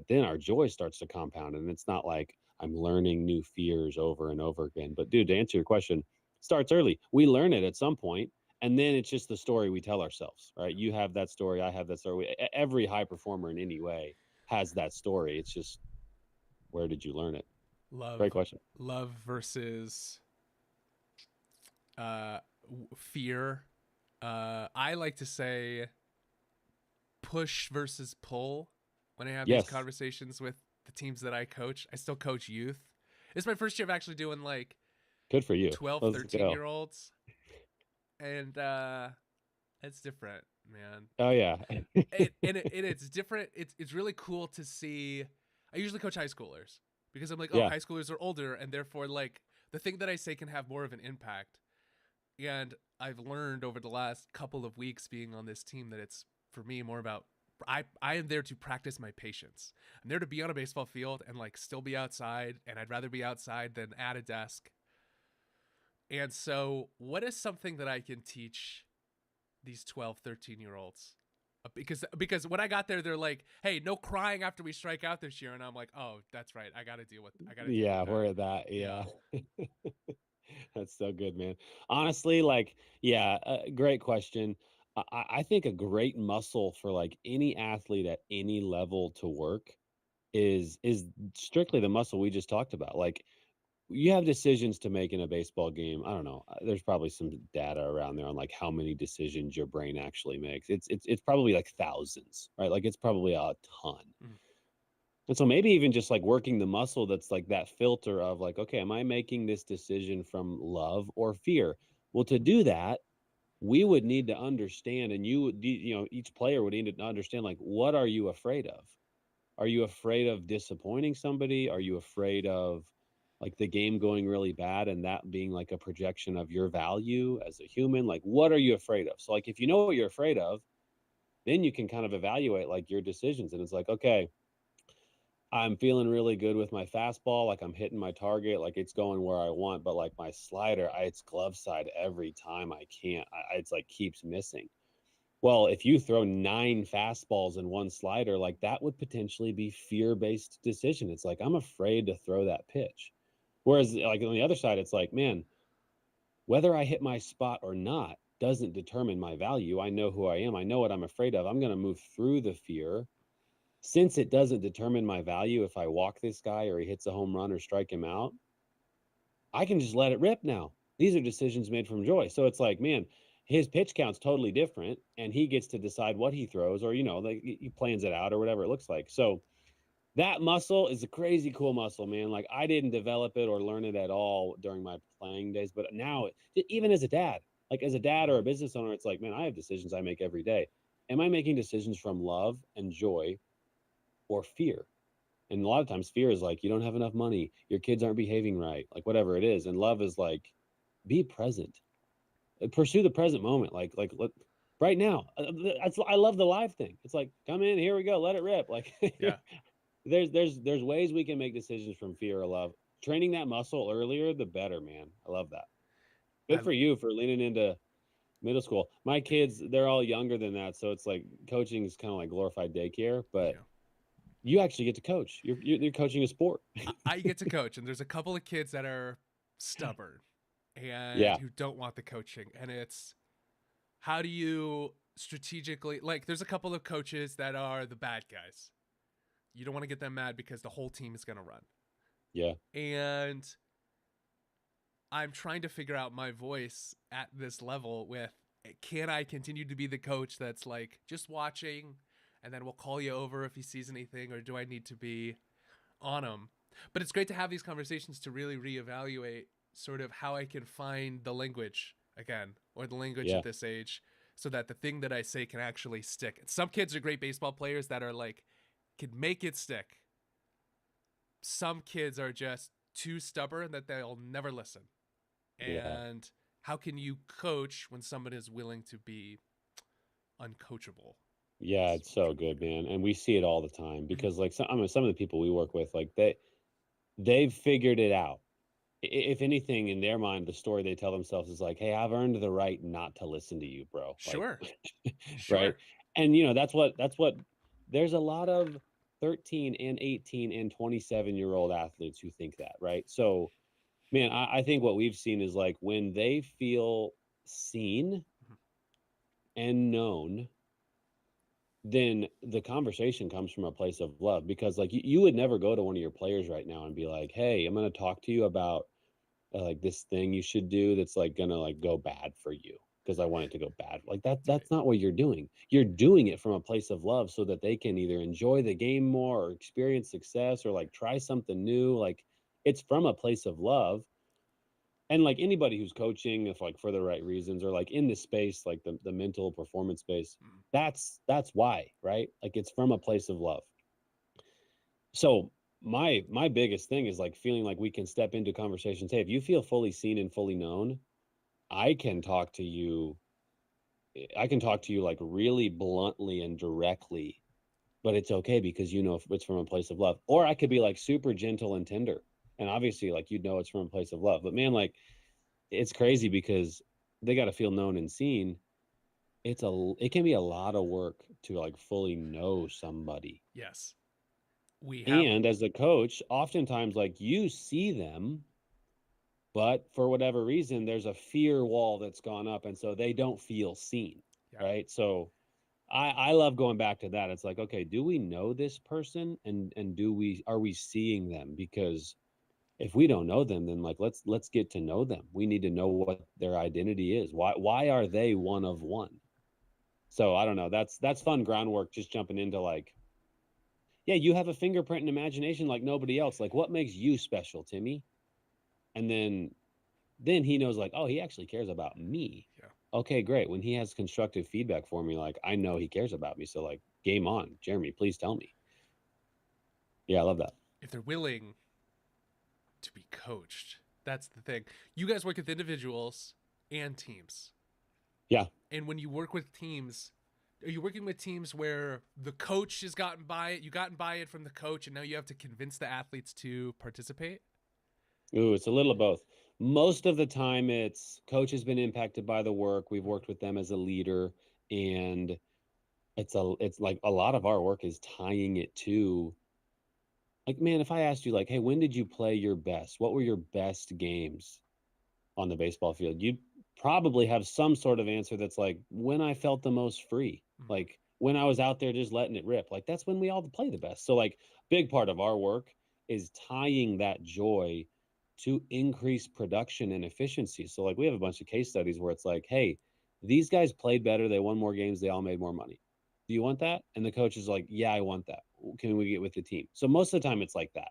starts to compound. And it's not like I'm learning new fears over and over again. But dude, to answer your question, it starts early. We learn it at some point, and then it's just the story we tell ourselves, right? You have that story, I have that story. Every high performer in any way has that story. It's just, where did you learn it? Love, Great question. love versus fear. I like to say push versus pull when I have these Yes. conversations with the teams that I coach. I still coach youth. It's my first year of actually doing like Good for you. 12, Let's 13 go. year olds. And it's different, man. Oh yeah. It's different. It's really cool to see. I usually coach high schoolers because I'm like, oh, Yeah. high schoolers are older, and therefore like the thing that I say can have more of an impact. And I've learned over the last couple of weeks being on this team that it's for me more about I am there to practice my patience. I'm there to be on a baseball field and like still be outside, and I'd rather be outside than at a desk. And so what is something that I can teach these 12, 13-year olds? Because when I got there, they're like, hey, no crying after we strike out this year. And I'm like, oh, that's right. I got to deal with Yeah, that. we're at that. Yeah. That's so good, man. Honestly, like, yeah, great question. I think a great muscle for like any athlete at any level to work is strictly the muscle we just talked about. Like you have decisions to make in a baseball game. I don't know. There's probably some data around there on like how many decisions your brain actually makes. It's probably like thousands, right? Like it's probably a ton. Mhm. And so maybe even just like working the muscle that's like that filter of like, okay, am I making this decision from love or fear? Well, to do that, we would need to understand, and you know, each player would need to understand like, what are you afraid of? Are you afraid of disappointing somebody? Are you afraid of like the game going really bad and that being like a projection of your value as a human? Like, what are you afraid of? So, like, if you know what you're afraid of, then you can kind of evaluate like your decisions. And it's like, okay, I'm feeling really good with my fastball. Like I'm hitting my target, like it's going where I want. But like my slider, it's glove side every time. I can't. It's like keeps missing. Well, if you throw 9 fastballs and 1 slider, like that would potentially be fear-based decision. It's like I'm afraid to throw that pitch. Whereas like on the other side, it's like, man, whether I hit my spot or not doesn't determine my value. I know who I am. I know what I'm afraid of. I'm going to move through the fear. Since it doesn't determine my value if I walk this guy or he hits a home run or strike him out, I can just let it rip now. These are decisions made from joy. So it's like, man, his pitch count's totally different and he gets to decide what he throws, or, you know, like he plans it out or whatever it looks like. So that muscle is a crazy cool muscle, man. Like I didn't develop it or learn it at all during my playing days, but now even as a dad, like as a dad or a business owner, it's like, man, I have decisions I make every day. Am I making decisions from love and joy or fear? And a lot of times fear is like, you don't have enough money, your kids aren't behaving right, like whatever it is. And love is like, be present. pursue the present moment. Right now, I love the live thing. It's like, come in, here we go, let it rip. Like, Yeah. there's ways we can make decisions from fear or love. Training that muscle earlier, the better, man. I love that. Good I- for you for leaning into middle school. My kids, they're all younger than that, so it's like coaching is kind of like glorified daycare, but Yeah. you actually get to coach. You're coaching a sport. I get to coach, and there's a couple of kids that are stubborn and Yeah. who don't want the coaching. And it's how do you strategically, like, there's a couple of coaches that are the bad guys. You don't want to get them mad because the whole team is going to run. Yeah. And I'm trying to figure out my voice at this level with, can I continue to be the coach that's like just watching and then we'll call you over if he sees anything, or do I need to be on him? But it's great to have these conversations to really reevaluate sort of how I can find the language again, or the language Yeah. at this age, so that the thing that I say can actually stick. Some kids are great baseball players that are like, can make it stick. Some kids are just too stubborn that they'll never listen. Yeah. And how can you coach when someone is willing to be uncoachable? Yeah, it's so good, man. And we see it all the time because like some of the people we work with, like they've figured it out. If anything, in their mind, the story they tell themselves is like, "Hey, I've earned the right not to listen to you, bro." Sure. Like, Sure. right? And that's what there's a lot of 13 and 18 and 27-year-old athletes who think that, right? So, man, I think what we've seen is like when they feel seen and known, then the conversation comes from a place of love, because like you would never go to one of your players right now and be like, "Hey, I'm going to talk to you about like this thing you should do that's like going to like go bad for you because I want it to go bad." Like that's not what you're doing. You're doing it from a place of love so that they can either enjoy the game more or experience success or like try something new. Like it's from a place of love. And like anybody who's coaching, if like for the right reasons or like in the space, like the mental performance space, that's why, right? Like it's from a place of love. So my biggest thing is like feeling like we can step into conversations. Hey, if you feel fully seen and fully known, I can talk to you. I can talk to you like really bluntly and directly, but it's okay because it's from a place of love. Or I could be like super gentle and tender, and obviously like it's from a place of love. But man, like it's crazy because they got to feel known and seen. It can be a lot of work to like fully know somebody. Yes. We have. And as a coach, oftentimes like you see them, but for whatever reason, there's a fear wall that's gone up, and so they don't feel seen. Yeah. Right. So I love going back to that. It's like, okay, do we know this person, and are we seeing them? Because if we don't know them, then like let's get to know them. We need to know what their identity is. Why are they one of one? So I don't know. That's fun groundwork, just jumping into like, yeah, you have a fingerprint and imagination like nobody else. Like what makes you special, Timmy? And then he knows like, oh, he actually cares about me. Yeah. Okay, great. When he has constructive feedback for me, like I know he cares about me. So like, game on, Jeremy, please tell me. Yeah, I love that. If they're willing to be coached, that's the thing. You guys work with individuals and teams. Yeah. And when you work with teams, are you working with teams where the coach has gotten buy-in, you gotten buy-in from the coach, and now you have to convince the athletes to participate? Ooh, it's a little of both. Most of the time, it's coach has been impacted by the work. We've worked with them as a leader, and it's like a lot of our work is tying it to like, man, if I asked you like, hey, when did you play your best? What were your best games on the baseball field? You'd probably have some sort of answer that's like, when I felt the most free, like when I was out there just letting it rip. Like that's when we all play the best. So like big part of our work is tying that joy to increase production and efficiency. So like we have a bunch of case studies where it's like, hey, these guys played better, they won more games, they all made more money. Do you want that? And the coach is like, yeah, I want that. Can we get with the team? So most of the time it's like that.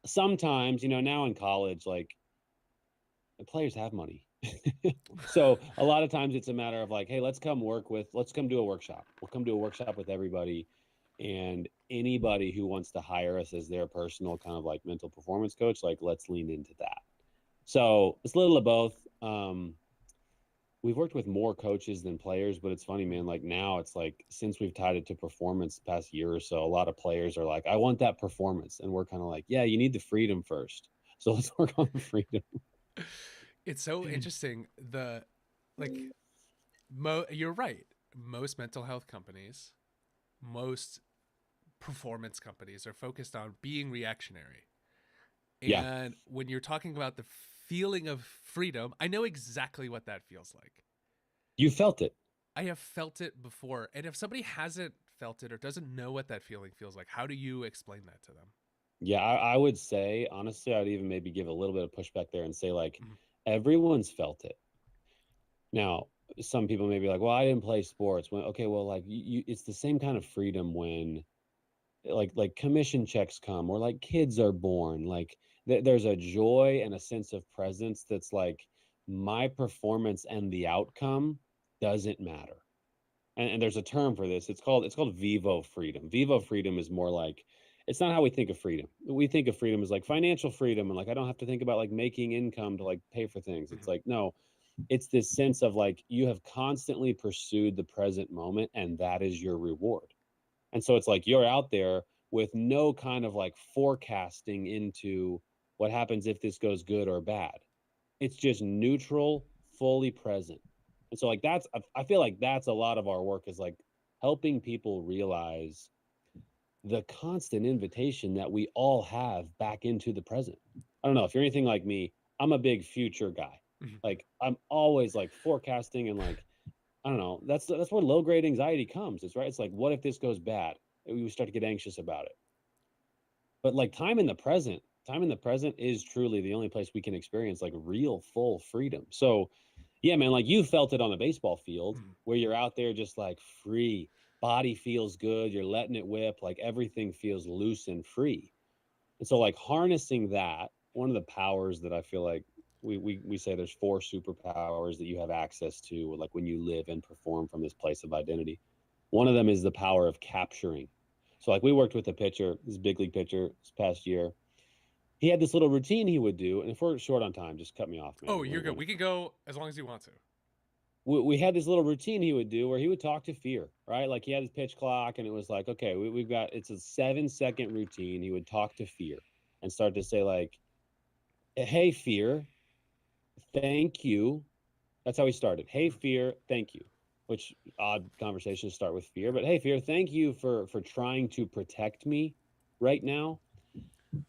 Sometimes, now in college, like the players have money. So a lot of times it's a matter of like, hey, let's come do a workshop. We'll come do a workshop with everybody, and anybody who wants to hire us as their personal kind of like mental performance coach, like let's lean into that. So it's a little of both. we've worked with more coaches than players, but it's funny, man. Like now it's like since we've tied it to performance the past year or so, a lot of players are like, I want that performance. And we're kind of like, yeah, you need the freedom first. So let's work on the freedom. It's so interesting. Like, you're right. Most mental health companies, most performance companies are focused on being reactionary. Yeah. And when you're talking about the feeling of freedom, I know exactly what that feels like. You felt it. I have felt it before. And if somebody hasn't felt it or doesn't know what that feeling feels like, how do you explain that to them? Yeah, I would say, honestly, I'd even maybe give a little bit of pushback there and say, like, Mhm. everyone's felt it. Now, some people may be like, well, I didn't play sports. When, okay, well, like, it's the same kind of freedom when, like commission checks come or like kids are born. Like, there's a joy and a sense of presence that's like, my performance and the outcome doesn't matter. And there's a term for this. It's called vivo freedom. Vivo freedom is more like it's not how we think of freedom. We think of freedom as like financial freedom and like I don't have to think about like making income to like pay for things. It's Mhm. like no, it's this sense of like you have constantly pursued the present moment and that is your reward. And so it's like you're out there with no kind of like forecasting into what happens if this goes good or bad. It's just neutral, fully present. And so like I feel like that's a lot of our work is like helping people realize the constant invitation that we all have back into the present. I don't know if you're anything like me, I'm a big future guy. Mhm. Like I'm always like forecasting and like I don't know, that's where low grade anxiety comes. It's right. It's like what if this goes bad? And we start to get anxious about it. But like time in the present is truly the only place we can experience like real full freedom. So yeah, man, like you felt it on a baseball field Mhm. where you're out there just like free, body feels good, you're letting it whip, like everything feels loose and free. And so like harnessing that, one of the powers that I feel like we say there's 4 superpowers that you have access to like when you live and perform from this place of identity. One of them is the power of capturing. So like we worked with a pitcher, this big league pitcher this past year. He had this little routine he would do, and if we're short on time, just cut me off, man. Oh, you're good. We can go as long as you want to. We had this little routine he would do where he would talk to fear, right? Like he had his pitch clock, and it was like, okay, we've got it's a 7-second routine. He would talk to fear and start to say like, "Hey, fear, thank you." That's how he started. Hey, fear, thank you. Which odd conversations start with fear, but hey, fear, thank you for trying to protect me right now.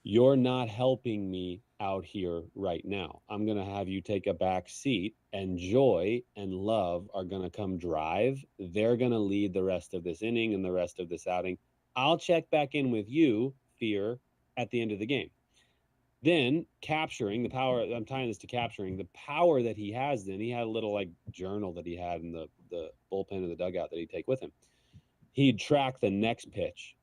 You're not helping me out here right now. I'm going to have you take a back seat, and joy and love are going to come drive. They're going to lead the rest of this inning and the rest of this outing. I'll check back in with you, fear, at the end of the game. Then capturing the power, I'm tying this to capturing the power that he has. Then he had a little like journal that he had in the bullpen of the dugout that he'd take with him. He'd track the next pitch.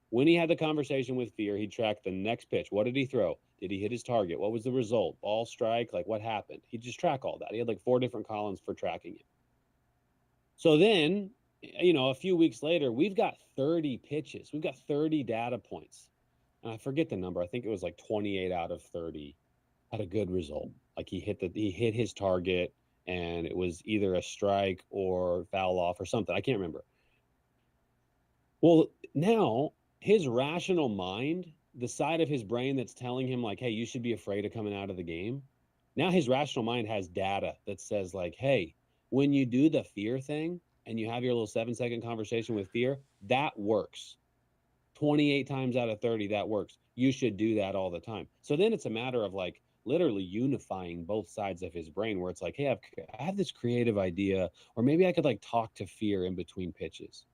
When he had the conversation with fear, he'd track the next pitch. What did he throw? Did he hit his target? What was the result? Ball, strike? Like what happened? He'd just track all that. He had like 4 different columns for tracking it. So then, a few weeks later, we've got 30 pitches. We've got 30 data points. And I forget the number. I think it was like 28 out of 30 had a good result. Like he hit his target and it was either a strike or foul off or something. I can't remember. Well, now his rational mind, the side of his brain that's telling him like, hey, you should be afraid of coming out of the game. Now his rational mind has data that says like, hey, when you do the fear thing and you have your little 7-second conversation with fear, that works. 28 times out of 30, that works. You should do that all the time. So then it's a matter of like literally unifying both sides of his brain where it's like, hey, I have this creative idea, or maybe I could like talk to fear in between pitches.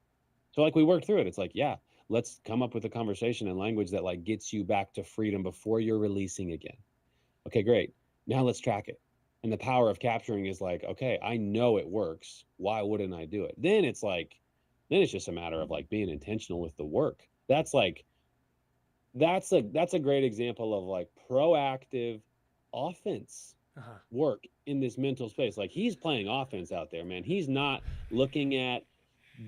So like we worked through it. It's like, yeah, let's come up with a conversation and language that like gets you back to freedom before you're releasing again. Okay, great. Now let's track it. And the power of capturing is like, okay, I know it works. Why wouldn't I do it? Then it's just a matter of like being intentional with the work. That's a great example of like proactive offense Uh-huh. work in this mental space. Like he's playing offense out there, man. He's not looking at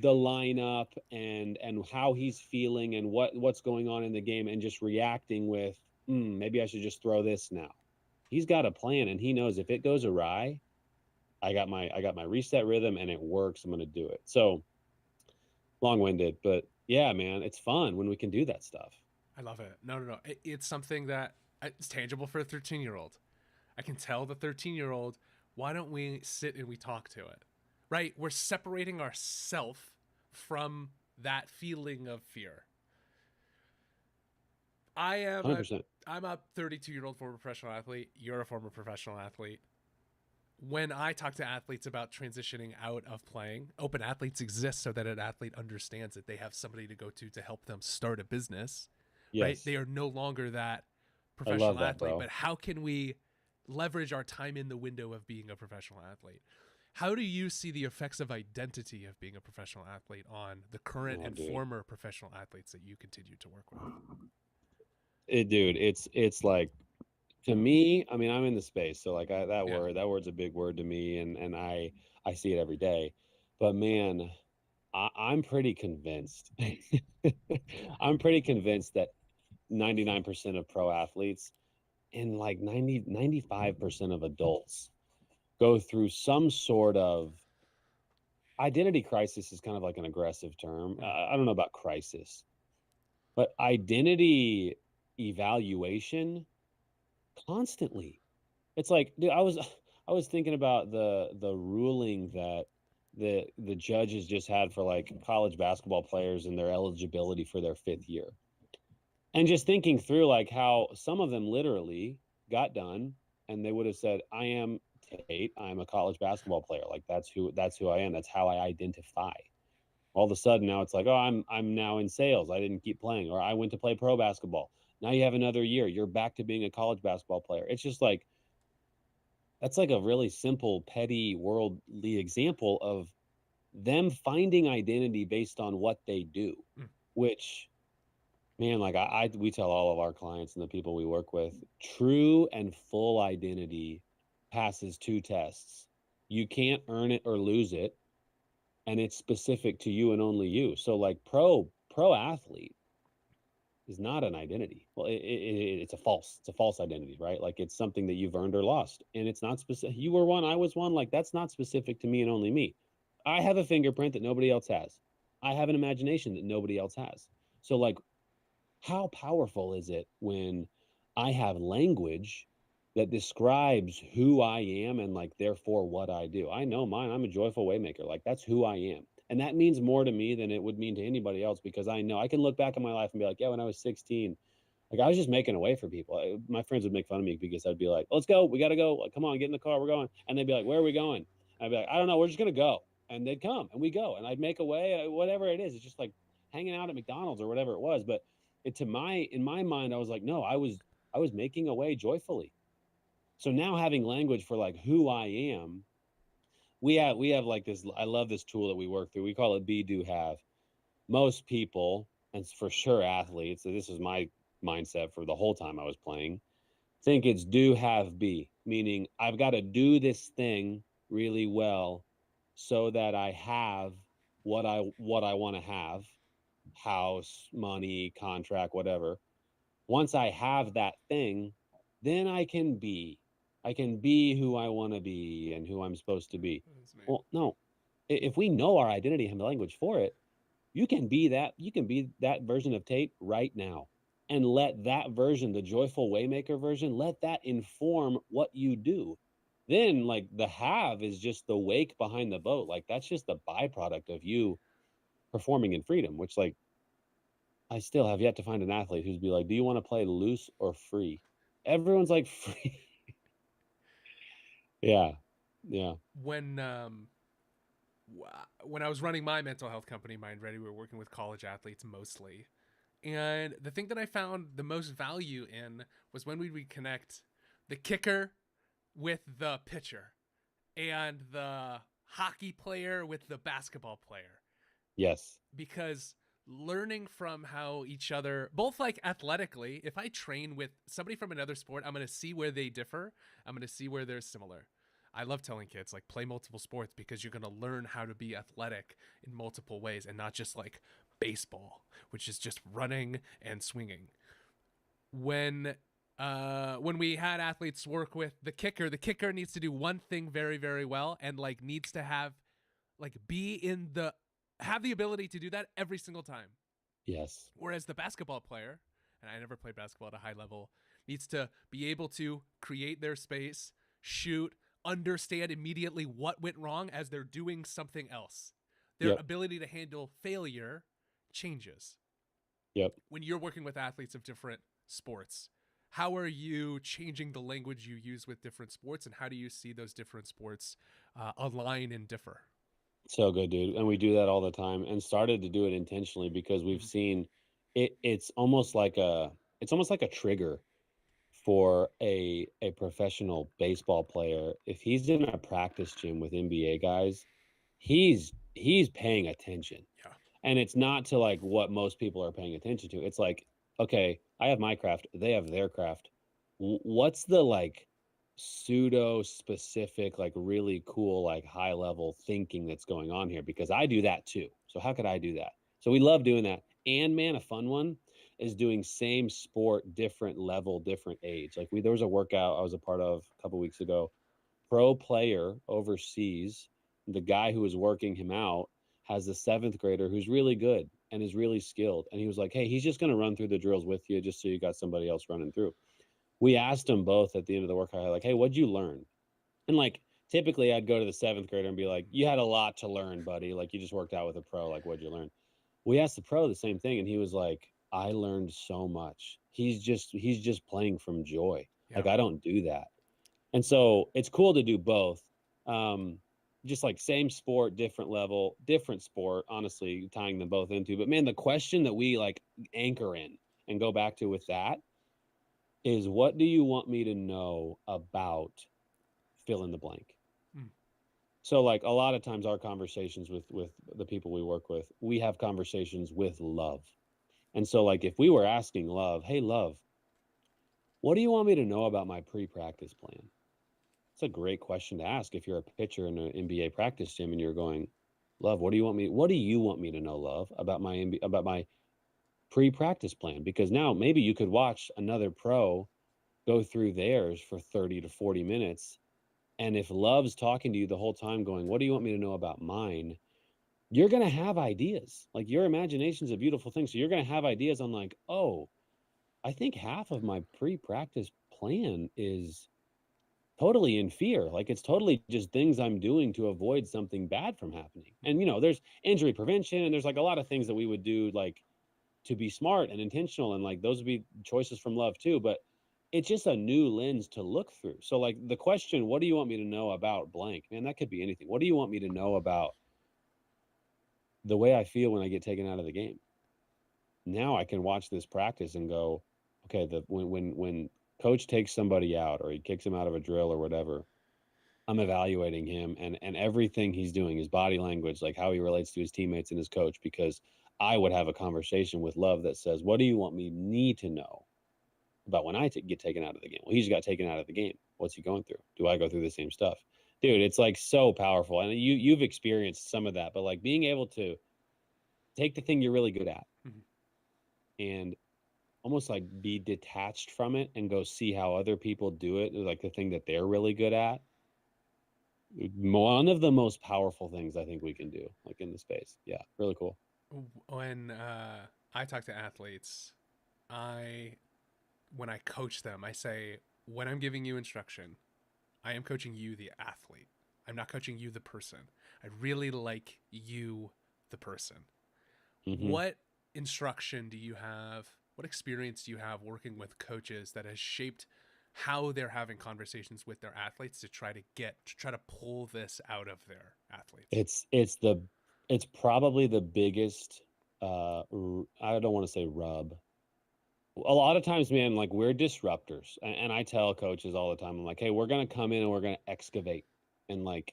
the lineup and how he's feeling and what's going on in the game and just reacting with maybe I should just throw this now. He's got a plan and he knows if it goes awry, I got my reset rhythm and it works. I'm going to do it. So long-winded, but yeah, man, it's fun when we can do that stuff. I love it. No. It's something that it's tangible for a 13-year-old. I can tell the 13-year-old, why don't we sit and we talk to it? Right? We're separating ourselves from that feeling of fear. I'm 100%. a 32-year-old former professional athlete. You're a former professional athlete. When I talk to athletes about transitioning out of playing, open athletes exist so that an athlete understands that they have somebody to go to help them start a business. Right? Yes. They are no longer that I professional love that, athlete, bro. but how can we leverage our time in the window of being a professional athlete? How do you see the effects of identity of being a professional athlete on the current and Dude. former professional athletes that you continue to work with? Dude, it's like, to me, I mean, I'm in the space, so like that Yeah. word's a big word to me, and I see it every day. But man, I'm pretty convinced. I'm pretty convinced that 99% of pro athletes and like 95% of adults go through some sort of identity crisis. Is kind of like an aggressive term. I don't know about crisis, but identity evaluation constantly. It's like, dude, I was thinking about the ruling that the judges just had for like college basketball players and their eligibility for their 5th year. And just thinking through like how some of them literally got done and they would have said, I am Tate, I'm a college basketball player. Like that's who I am. That's how I identify. All of a sudden now it's like, oh, I'm now in sales. I didn't keep playing, or I went to play pro basketball. Now you have another year. You're back to being a college basketball player. It's just like, that's like a really simple, petty, worldly example of them finding identity based on what they do, Mm. which, man, like we tell all of our clients and the people we work with, true and full identity passes 2 tests. You can't earn it or lose it, and it's specific to you and only you. So like pro athlete is not an identity. Well, it's a false identity, right? Like it's something that you've earned or lost, and it's not specific. You were one, I was one. Like that's not specific to me and only me. I have a fingerprint that nobody else has. I have an imagination that nobody else has. So like, how powerful is it when I have language that describes who I am and like therefore what I do? I know mine. I'm a joyful waymaker. Like that's who I am. And that means more to me than it would mean to anybody else, because I know I can look back on my life and be like, yeah, when I was 16, like I was just making a way for people. My friends would make fun of me because I'd be like, let's go. We got to go. Like, come on, get in the car. We're going. And they'd be like, where are we going? And I'd be like, I don't know. We're just going to go. And they'd come and we go. And I'd make a way, whatever it is. It's just like hanging out at McDonald's or whatever it was. But in my mind, I was like, no, I was making a way joyfully. So now having language for like who I am, we have like this. I love this tool that we work through. We call it be, do, have. Most people, and for sure athletes, so this is my mindset for the whole time I was playing, think it's do, have, be, meaning I've got to do this thing really well so that I have what I want to have, house, money, contract, whatever. Once I have that thing, then I can be who I want to be and who I'm supposed to be. Well, no. If we know our identity and the language for it, you can be that version of Tate right now. And let that version, the joyful waymaker version, let that inform what you do. Then like the have is just the wake behind the boat. Like that's just the byproduct of you performing in freedom, which like I still have yet to find an athlete who's be like, do you want to play loose or free? Everyone's like free. Yeah. Yeah. When I was running my mental health company, Mind Ready, we were working with college athletes mostly. And the thing that I found the most value in was when we would connect the kicker with the pitcher and the hockey player with the basketball player. Yes. Because learning from how each other, both like athletically, if I train with somebody from another sport, I'm going to see where they differ. I'm going to see where they're similar. I love telling kids like play multiple sports because you're going to learn how to be athletic in multiple ways and not just like baseball, which is just running and swinging. When when we had athletes work with the kicker needs to do one thing very, very well and like needs to have have the ability to do that every single time. Yes. Whereas the basketball player, and I never played basketball at a high level, needs to be able to create their space, shoot, understand immediately what went wrong as they're doing something else. Their Yep. ability to handle failure changes. Yep. When you're working with athletes of different sports, how are you changing the language you use with different sports, and how do you see those different sports align and differ? So good, dude. And we do that all the time and started to do it intentionally because we've seen it. It's almost like a trigger for a professional baseball player. If he's in a practice gym with NBA guys, he's paying attention. Yeah. And it's not to like what most people are paying attention to. It's like, okay, I have my craft, they have their craft. What's the like pseudo specific, like really cool, like high level thinking that's going on here? Because I do that too. So how could I do that? So we love doing that. And man, a fun one is doing same sport, different level, different age. Like there was a workout I was a part of a couple weeks ago. Pro player overseas, the guy who was working him out has a 7th grader who's really good and is really skilled. And he was like, hey, he's just going to run through the drills with you just so you got somebody else running through. We asked them both at the end of the workout, like, hey, what'd you learn? And like, typically I'd go to the 7th grader and be like, you had a lot to learn, buddy. Like you just worked out with a pro. Like, what'd you learn? We asked the pro the same thing. And he was like, I learned so much. He's just playing from joy. Yeah. Like, I don't do that. And so it's cool to do both. Just like same sport, different level, different sport, honestly, tying them both into. But man, the question that we like anchor in and go back to with that is, what do you want me to know about fill in the blank? So like a lot of times our conversations with the people we work with, we have conversations with Love. And so like if we were asking Love, hey, Love, what do you want me to know about my pre-practice plan? It's a great question to ask if you're a pitcher in an NBA practice gym and you're going, Love, what do you want me to know, Love, about my pre-practice plan? Because now maybe you could watch another pro go through theirs for 30 to 40 minutes. And if Love's talking to you the whole time going, what do you want me to know about mine? You're going to have ideas. Like your imagination's a beautiful thing. So you're going to have ideas on like, oh, I think half of my pre-practice plan is totally in fear. Like it's totally just things I'm doing to avoid something bad from happening. And, there's injury prevention and there's like a lot of things that we would do like to be smart and intentional. And like, those would be choices from Love too. But it's just a new lens to look through. So like the question, what do you want me to know about blank? Man, that could be anything. What do you want me to know about the way I feel when I get taken out of the game? Now I can watch this practice and go, okay, when coach takes somebody out or he kicks him out of a drill or whatever, I'm evaluating him and everything he's doing, his body language, like how he relates to his teammates and his coach, because I would have a conversation with Love that says, what do you want me need to know about when I get taken out of the game? Well, he just got taken out of the game. What's he going through? Do I go through the same stuff? Dude, it's like so powerful. And you've experienced some of that, but like being able to take the thing you're really good at and almost like be detached from it and go see how other people do it, like the thing that they're really good at. One of the most powerful things I think we can do, like in the space. Yeah, really cool. When I talk to athletes, when I coach them, I say, when I'm giving you instruction, I am coaching you, the athlete. I'm not coaching you, the person. I really like you, the person. What instruction do you have? What experience do you have working with coaches that has shaped how they're having conversations with their athletes to try to pull this out of their athletes? It's probably the biggest, I don't want to say rub. A lot of times, man, like we're disruptors. And I tell coaches all the time, I'm like, hey, we're going to come in and we're going to excavate and like,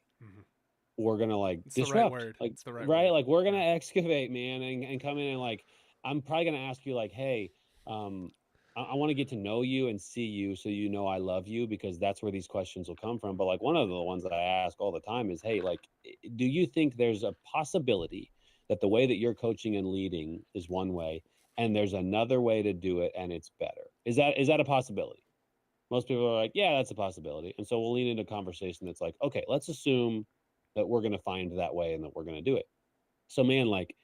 we're going to like It's disrupt. the right word. Like, it's the right right. word. Like we're going to excavate, man, and come in and like, I'm probably going to ask you like, hey, I want to get to know you and see you so you know I love you, because that's where these questions will come from. But like one of the ones that I ask all the time is, hey, like, do you think there's a possibility that the way that you're coaching and leading is one way and there's another way to do it and it's better? Is that a possibility? Most people are like, yeah, that's a possibility. And so we'll lean into a conversation that's like, okay, let's assume that we're going to find that way and that we're going to do it. So, man, like,